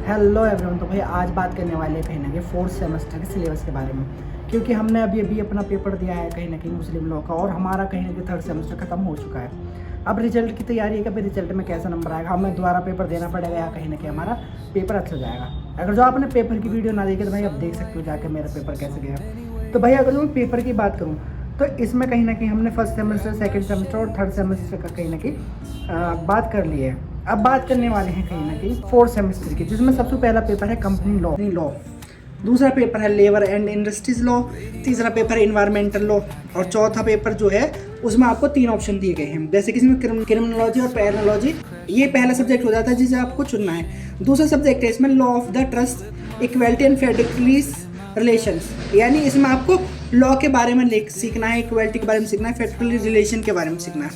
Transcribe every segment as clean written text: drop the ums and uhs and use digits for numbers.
Hello everyone. तो भाई आज बात करने वाले हैं कहीं ना कहीं फोर्थ सेमेस्टर के सिलेबस के बारे में, क्योंकि हमने अभी अभी अपना पेपर दिया है कहीं ना कहीं मुस्लिम लॉ का, और हमारा कहीं ना कहीं थर्ड सेमेस्टर खत्म हो चुका है। अब रिजल्ट की तैयारी है कि भाई रिजल्ट में कैसा नंबर आएगा, हमें दोबारा पेपर देना पड़ेगा या कहीं ना कहीं हमारा पेपर अच्छा जाएगा। अगर जो आपने पेपर की वीडियो ना देखी तो भाई आप देख सकते हो जाकर मेरा पेपर कैसे गया। तो भाई अगर मैं पेपर की बात करूँ तो इसमें कहीं ना कहीं हमने फर्स्ट सेमेस्टर, सेकंड सेमेस्टर और थर्ड सेमेस्टर का कहीं ना कहीं बात कर ली है। अब बात करने वाले हैं कहीं ना कहीं फोर्थ सेमेस्टर की, जिसमें सबसे पहला पेपर है कंपनी लॉ, दूसरा पेपर है लेबर एंड इंडस्ट्रीज लॉ, तीसरा पेपर है इन्वायरमेंटल लॉ, और चौथा पेपर जो है उसमें आपको 3 ऑप्शन दिए गए हैं। जैसे कि इसमें क्रिमिनोलॉजी और पैरोलॉजी, ये पहला सब्जेक्ट हो जाता है जिसे आपको चुनना है। दूसरा सब्जेक्ट है इसमें law of the trust, equality and federalist relations, यानी इसमें आपको लॉ के बारे में सीखना है, इक्वलिटी के बारे में सीखना है, फेडरल रिलेशन के बारे में सीखना है।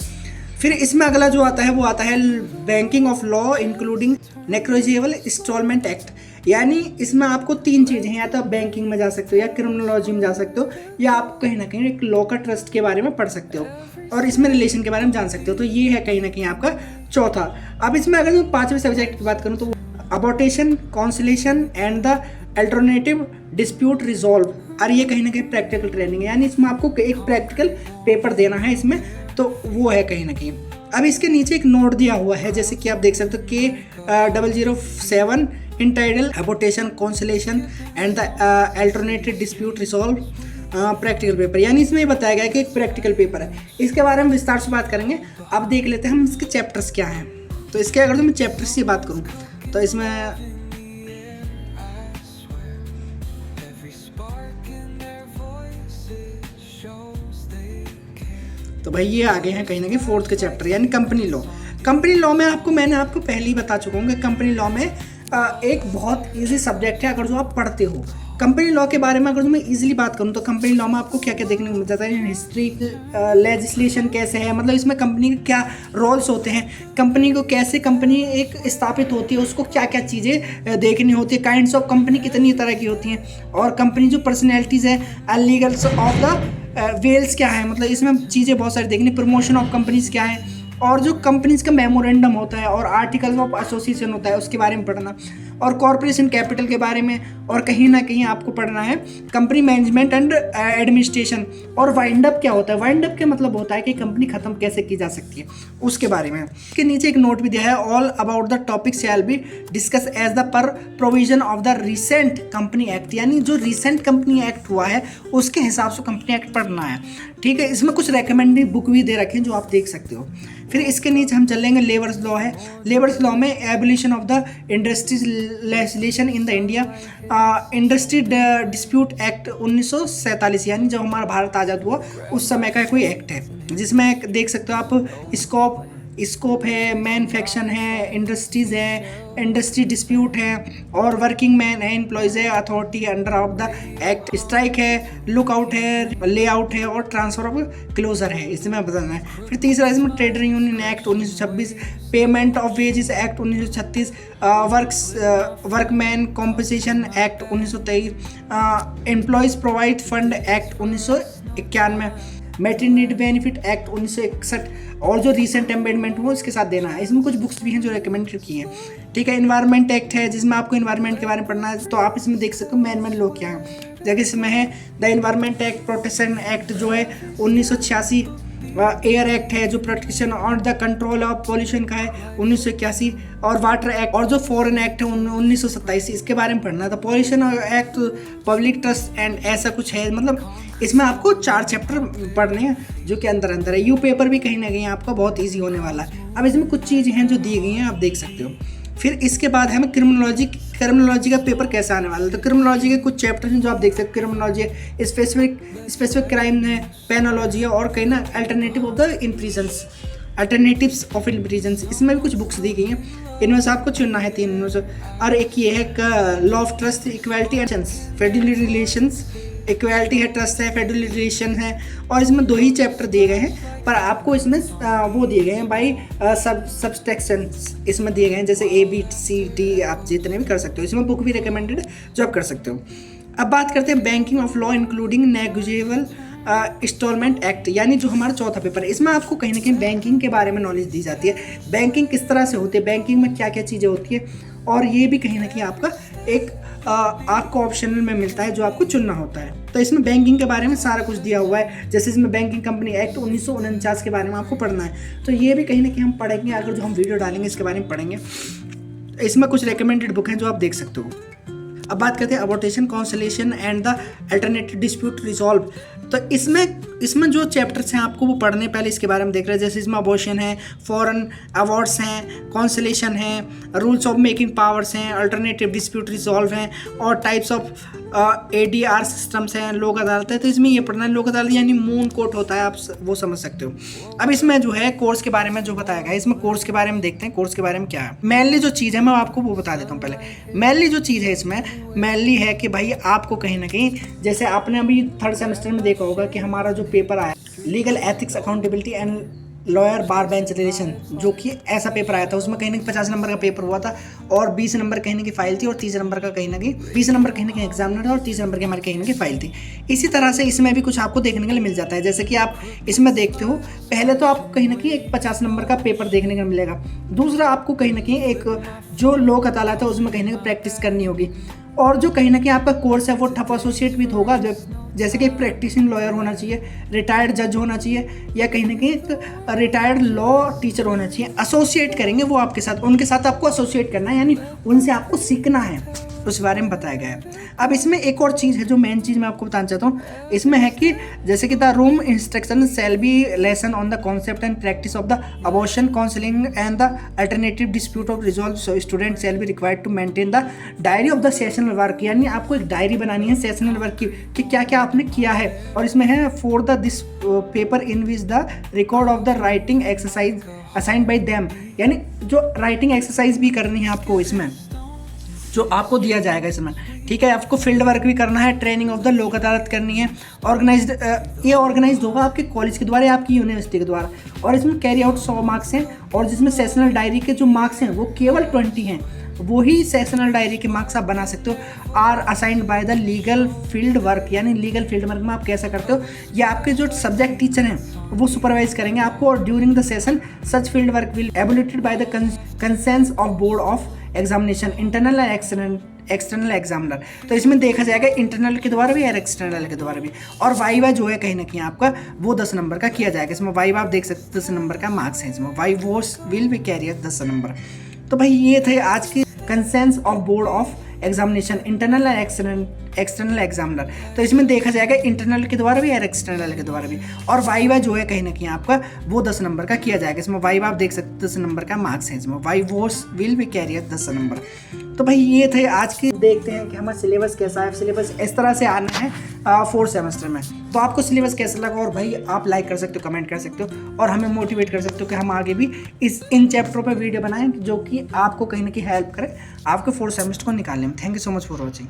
फिर इसमें अगला जो आता है वो आता है banking of law including negotiable installment act, यानी इसमें आपको 3 चीज़ें हैं, या तो आप बैंकिंग में जा सकते हो या क्रिमिनोलॉजी में जा सकते हो, या आप कहीं ना कहीं एक लॉ का ट्रस्ट के बारे में पढ़ सकते हो और इसमें रिलेशन के बारे में जान सकते हो। तो ये है कहीं ना कहीं आपका चौथा। अब इसमें अगर मैं 5वें सब्जेक्ट की बात करूँ तो arbitration, conciliation and the alternative dispute resolve, और ये कहीं ना कहीं प्रैक्टिकल ट्रेनिंग है, यानी इसमें आपको एक प्रैक्टिकल पेपर देना है इसमें, तो वो है कहीं ना कहीं। अब इसके नीचे एक नोट दिया हुआ है, जैसे कि आप देख सकते हो K007 entitle arbitration, conciliation and the alternative dispute resolve practical paper, यानी इसमें ये बताया गया है कि एक प्रैक्टिकल पेपर है। इसके बारे में विस्तार से बात करेंगे। अब देख लेते हैं हम इसके चैप्टर्स क्या हैं। तो इसके अगर तो मैं चैप्टर्स की बात करूँ तो इसमें तो भाई ये आगे हैं कहीं ना कहीं फोर्थ के चैप्टर, यानी कंपनी लॉ। कंपनी लॉ में मैंने आपको पहले ही बता चुका हूँ कि कंपनी लॉ में एक बहुत इजी सब्जेक्ट है अगर जो आप पढ़ते हो। कंपनी लॉ के बारे में अगर मैं इजीली बात करूँ तो कंपनी लॉ में आपको क्या क्या देखने को मिल जाता है, हिस्ट्री, लेजिस्लेशन कैसे है, मतलब इसमें कंपनी के क्या रोल्स होते हैं, कंपनी को कैसे कंपनी एक स्थापित होती है, उसको क्या क्या चीज़ें देखनी होती है, काइंड्स ऑफ कंपनी कितनी तरह की होती हैं, और कंपनी जो पर्सनैलिटीज़ है, लीगल्स ऑफ द वेल्स क्या है, मतलब इसमें चीज़ें बहुत सारी देखनी, प्रमोशन ऑफ कंपनीज क्या है, और जो कंपनीज का मेमोरेंडम होता है और आर्टिकल ऑफ एसोसिएशन होता है उसके बारे में पढ़ना, और कॉर्पोरेशन कैपिटल के बारे में, और कहीं ना कहीं आपको पढ़ना है कंपनी मैनेजमेंट एंड एडमिनिस्ट्रेशन, और वाइंड अप क्या होता है। वाइंड अप के मतलब होता है कि कंपनी खत्म कैसे की जा सकती है, उसके बारे में। इसके नीचे एक नोट भी दिया है, all about the topic shall be discuss as the per provision of the recent company act, यानी जो रिसेंट कंपनी एक्ट हुआ है उसके हिसाब से कंपनी एक्ट पढ़ना है, ठीक है। इसमें कुछ रिकमेंडेड बुक भी दे रखे हैं जो आप देख सकते हो। फिर इसके नीचे हम चलेंगे लेबर्स लॉ है। लेबर्स लॉ में abolition of the industries legislation in the India, industry dispute act 1947, यानी जब हमारा भारत आज़ाद हुआ उस समय का कोई एक्ट है, जिसमें देख सकते हो आप स्कोप है, मैन्युफैक्चर है, इंडस्ट्रीज़ है, इंडस्ट्री डिस्प्यूट है, और वर्किंग मैन है, एम्प्लॉयज़ है, authority under of the act, strike है, लुकआउट है, लेआउट है, और ट्रांसफर ऑफ क्लोजर है, इसमें बताना है। फिर तीसरा इसमें trade union act 1926, payment of wages act 1936, workman compensation act 1923, employees provide fund act 1991, maternity benefit act 1961, और जो रीसेंट अमेंडमेंट हो इसके साथ देना है। इसमें कुछ बुक्स भी हैं जो रिकमेंड की हैं, ठीक है। इन्वायरमेंट एक्ट है जिसमें आपको इन्वायरमेंट के बारे में पढ़ना है, तो आप इसमें देख सकते हो मैन लॉ क्या है। जगह इसमें है the environment act protection act जो है 1986, एयर एक्ट है जो प्रोटेक्शन और द कंट्रोल ऑफ पॉल्यूशन का है 1981, और वाटर एक्ट, और जो फॉरेन एक्ट है 1927, इसके बारे में पढ़ना था। Pollution act, public trust and ऐसा कुछ है, मतलब इसमें आपको 4 चैप्टर पढ़ने हैं जो कि अंदर है। यू पेपर भी कहीं ना कहीं आपका बहुत ईजी होने वाला है। अब इसमें कुछ चीज़ें हैं जो दी गई हैं, आप देख सकते हो। फिर इसके बाद हमें क्रिमिनोलॉजी का पेपर कैसा आने वाला है। तो क्रिमिनोलॉजी के कुछ चैप्टर हैं जो आप देख सकते हो। क्रिमिनोलॉजी है, स्पेसिफिक क्राइम है, पेनोलॉजी है, और कहीं ना alternative of the imprisons, alternatives of imprisons, इसमें भी कुछ बुक्स दी गई हैं। इनमें से आपको चुनना है 3 में से, और एक ये है law of trust, equality and federal relations, equality है, ट्रस्ट है, फेडरल रिलेशन है, और इसमें 2 ही चैप्टर दिए गए हैं, पर आपको इसमें वो दिए गए हैं बाई सब्सट्रैक्शंस इसमें दिए गए हैं, जैसे ABCD आप जितने भी कर सकते हो। इसमें बुक भी रिकमेंडेड है जो आप कर सकते हो। अब बात करते हैं banking of law including negotiable installment act, यानी जो हमारा चौथा पेपर है, इसमें आपको कहीं ना कहीं बैंकिंग के बारे में नॉलेज दी जाती है। बैंकिंग किस तरह से होती है, बैंकिंग में क्या क्या चीज़ें होती है, और ये भी कहीं ना कहीं आपका एक आपको ऑप्शनल में मिलता है जो आपको चुनना होता है। तो इसमें बैंकिंग के बारे में सारा कुछ दिया हुआ है, जैसे इसमें बैंकिंग कंपनी एक्ट 1949 के बारे में आपको पढ़ना है, तो ये भी कहीं ना कहीं हम पढ़ेंगे, अगर जो हम वीडियो डालेंगे इसके बारे में पढ़ेंगे। इसमें कुछ रिकमेंडेड बुक हैं जो आप देख सकते हो। अब बात करते हैं arbitration, conciliation and the alternative dispute resolve. तो इसमें जो चैप्टर्स हैं आपको वो पढ़ने, पहले इसके बारे में देख रहे हैं। जैसे इसमें अबॉर्शन है, फॉरेन अवार्ड्स हैं, कॉन्सलेशन है, रूल्स ऑफ मेकिंग पावर्स हैं, अल्टरनेटिव डिस्प्यूट रिजॉल्व हैं, और टाइप्स ऑफ ADR सिस्टम्स हैं, लोक अदालत है। तो इसमें ये पढ़ना है, लोक अदालत यानी मून कोर्ट होता है, आप वो समझ सकते हो। अब इसमें जो है कोर्स के बारे में जो बताया गया है, इसमें कोर्स के बारे में देखते हैं कोर्स के बारे में क्या है। मेनली जो चीज़ है मैं आपको वो बता देता हूँ पहले। मेनली जो चीज़ है इसमें मेनली है कि भाई आपको कहीं ना कहीं, जैसे आपने अभी 3rd सेमेस्टर में देखा होगा कि हमारा जो पेपर आया legal ethics accountability and lawyer bar bench relation, जो कि ऐसा पेपर आया था, उसमें कहीं ना कहीं 50 नंबर का पेपर हुआ था और 20 नंबर कहीं ना कहीं फाइल थी, और 30 नंबर का कहीं ना कहीं 20 नंबर कहीं ना कहीं एग्जामिनर था और 30 नंबर की हमारी कहीं ना कहीं फाइल थी। इसी तरह से इसमें भी कुछ आपको देखने के लिए मिल जाता है। जैसे कि आप इसमें देखते हो, पहले तो आपको कहीं ना कहीं एक 50 नंबर का पेपर देखने को मिलेगा, दूसरा आपको कहीं ना कहीं एक जो लोक अदालत है उसमें कहीं ना कहीं प्रैक्टिस करनी होगी, और जो कहीं ना कहीं आपका कोर्स है वो ठप एसोसिएट भी होगा, जैसे कि प्रैक्टिसिंग लॉयर होना चाहिए, रिटायर्ड जज होना चाहिए, या कहीं ना कहीं एक रिटायर्ड लॉ टीचर होना चाहिए। एसोसिएट करेंगे वो आपके साथ, उनके साथ आपको एसोसिएट करना है, यानी उनसे आपको सीखना है, उस बारे में बताया गया है। अब इसमें एक और चीज़ है जो मेन चीज़ मैं आपको बताना चाहता हूँ, इसमें है कि जैसे कि the room instruction shall be lesson on the concept and practice of the abortion, counselling and the alternative dispute of resolve. So student shall be required to maintain the diary of the sessional work, यानी आपको एक diary बनानी है sessional work की कि क्या क्या आपने किया है। और इसमें है for the this paper in which the record of the writing exercise assigned by them, यानी जो राइटिंग एक्सरसाइज भी करनी है आपको इसमें, जो आपको दिया जाएगा इसमें, ठीक है। आपको फील्ड वर्क भी करना है, ट्रेनिंग ऑफ द लोक अदालत करनी है, ऑर्गेनाइज्ड ये ऑर्गेनाइज होगा आपके कॉलेज के द्वारा या आपकी यूनिवर्सिटी के द्वारा, और इसमें कैरी आउट 100 मार्क्स हैं, और जिसमें सेशनल डायरी के जो मार्क्स हैं वो केवल 20 हैं, वही सेशनल डायरी के मार्क्स आप बना सकते हो। Are assigned by the legal field work, यानी लीगल फील्ड वर्क में आप कैसा करते हो, या आपके जो सब्जेक्ट टीचर हैं वो सुपरवाइज करेंगे आपको, और during the session such field work will evaluated by the consensus of board of examination, internal and external examiner. तो इसमें देखा जाएगा इंटरनल के द्वारा भी और एक्सटर्नल के द्वारा भी। और वाइवा जो है कहीं ना कहीं आपका वो 10 नंबर का किया जाएगा। इसमें वाइवा आप देख सकते हो 10 नंबर का मार्क्स है इसमें, वाइवोस विल बी कैरियर 10 नंबर। तो भाई ये थे आज के conscience of board of examination, internal and external examiner. तो इसमें देखा जाएगा इंटरनल के द्वारा भी और एक्सटर्नल के द्वारा भी। और वाइवा जो है कहीं ना कहीं आपका वो 10 नंबर का किया जाएगा। इसमें वाइवा आप देख सकते हो 10 नंबर का मार्क्स है इसमें, वाइवोस विल बी कैरियर 10 नंबर। तो भाई ये थे आज के, देखते हैं कि हमारा सिलेबस कैसा है। सिलेबस इस तरह से आना है 4th सेमेस्टर में। तो आपको सिलेबस कैसा लगा, और भाई आप लाइक कर सकते हो, कमेंट कर सकते हो, और हमें मोटिवेट कर सकते हो कि हम आगे भी इन चैप्टरों पर वीडियो बनाएं जो कि आपको कहीं ना कहीं हेल्प करे आपके 4th सेमेस्टर को निकालने में। Thank you so much for watching.